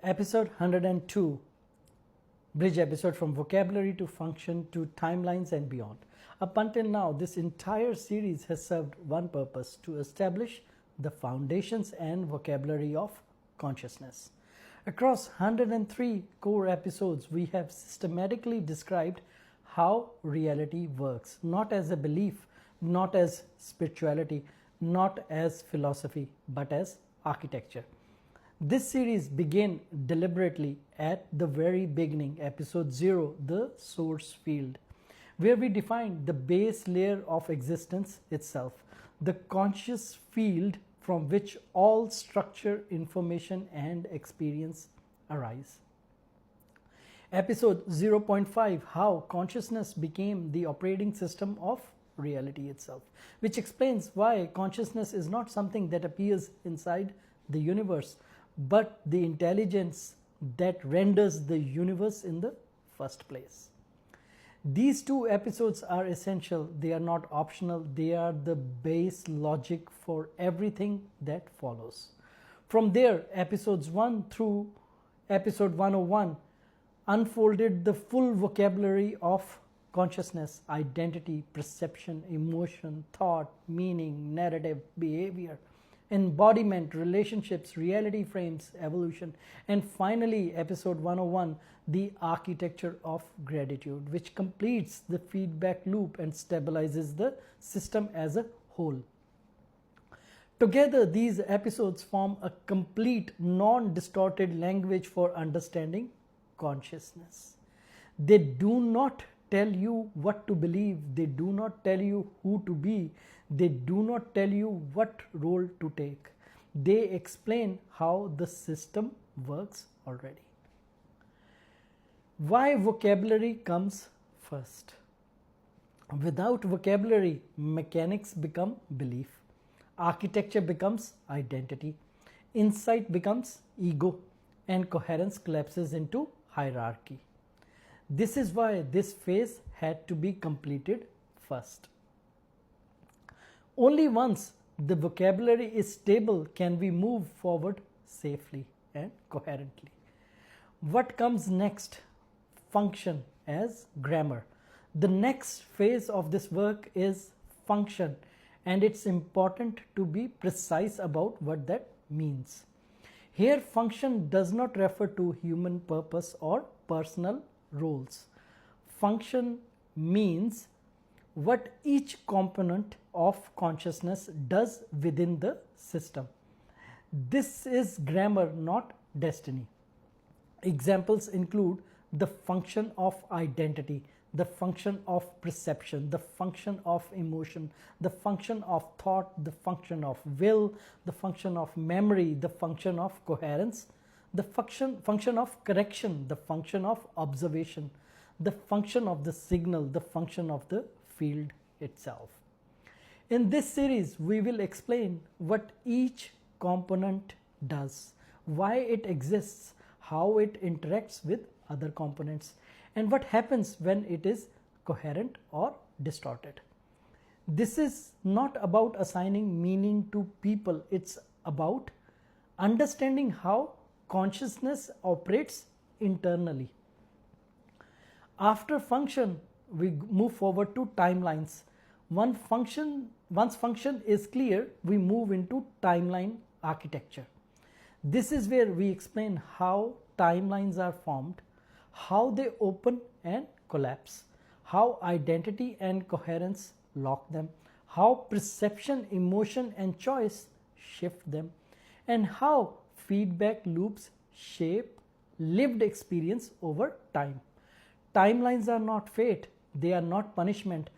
Episode 102, bridge episode from vocabulary to function to timelines and beyond. Up until now, this entire series has served one purpose: to establish the foundations and vocabulary of consciousness. Across 103 core episodes, we have systematically described how reality works, not as a belief, not as spirituality, not as philosophy, but as architecture. This series began deliberately at the very beginning, episode 0, the source field, where we defined the base layer of existence itself, the conscious field from which all structure, information, and experience arise. Episode 0.5, how consciousness became the operating system of reality itself, which explains why consciousness is not something that appears inside the universe, but the intelligence that renders the universe in the first place. These two episodes are essential. They are not optional. They are the base logic for everything that follows. From there, episodes 1 through episode 101 unfolded the full vocabulary of consciousness: identity, perception, emotion, thought, meaning, narrative, behavior, embodiment, relationships, reality frames, evolution, and finally, episode 101, the architecture of gratitude, which completes the feedback loop and stabilizes the system as a whole. Together, these episodes form a complete, non-distorted language for understanding consciousness. They do not tell you what to believe, they do not tell you who to be, they do not tell you what role to take. They explain how the system works already. Why vocabulary comes first? Without vocabulary, mechanics become belief, architecture becomes identity, insight becomes ego, and coherence collapses into hierarchy. This is why this phase had to be completed first. Only once the vocabulary is stable can we move forward safely and coherently. What comes next? Function as grammar. The next phase of this work is function, and it's important to be precise about what that means. Here, function does not refer to human purpose or personal roles. Function means what each component of consciousness does within the system. This is grammar, not destiny. Examples include the function of identity, the function of perception, the function of emotion, the function of thought, the function of will, the function of memory, the function of coherence, the function of correction, the function of observation, the function of the signal, the function of the field itself. In this series, we will explain what each component does, why it exists, how it interacts with other components, and what happens when it is coherent or distorted. This is not about assigning meaning to people, it's about understanding how consciousness operates internally. After function, we move forward to timelines. Once function is clear, we move into timeline architecture. This is where we explain how timelines are formed, how they open and collapse, how identity and coherence lock them, how perception, emotion, and choice shift them, and how feedback loops shape lived experience over time. Timelines are not fate, they are not punishment,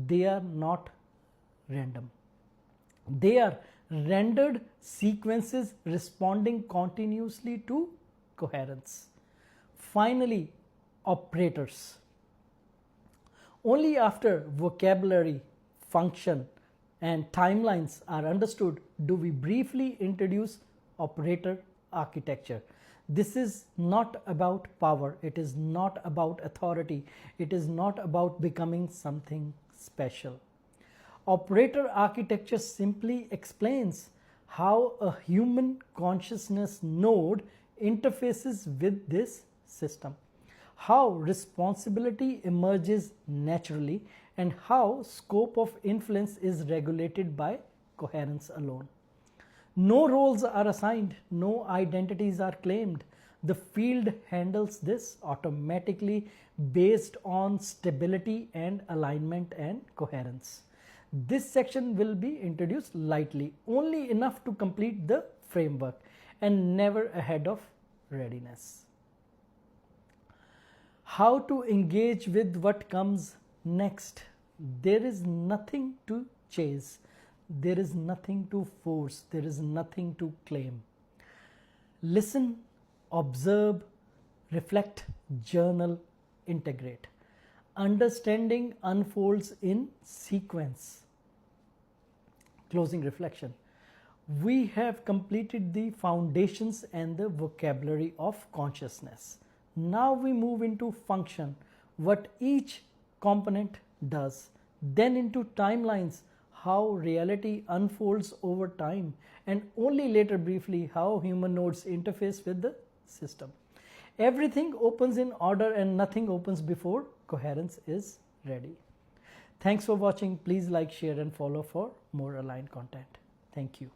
they are not random. They are rendered sequences responding continuously to coherence. Finally, operators. Only after vocabulary, function, and timelines are understood do we briefly introduce operator architecture. This is not about power, it is not about authority, it is not about becoming something special. Operator architecture simply explains how a human consciousness node interfaces with this system, how responsibility emerges naturally, and how scope of influence is regulated by coherence alone. No roles are assigned, no identities are claimed. The field handles this automatically based on stability and alignment and coherence. This section will be introduced lightly, only enough to complete the framework and never ahead of readiness. How to engage with what comes next. There is nothing to chase, there is nothing to force, there is nothing to claim. Listen, observe, reflect, journal, integrate. Understanding unfolds in sequence. Closing reflection. We have completed the foundations and the vocabulary of consciousness. Now we move into function, what each component does, then into timelines, how reality unfolds over time, and only later briefly how human nodes interface with the system. Everything opens in order and nothing opens before coherence is ready. Thanks for watching. Please like, share and follow for more aligned content. Thank you.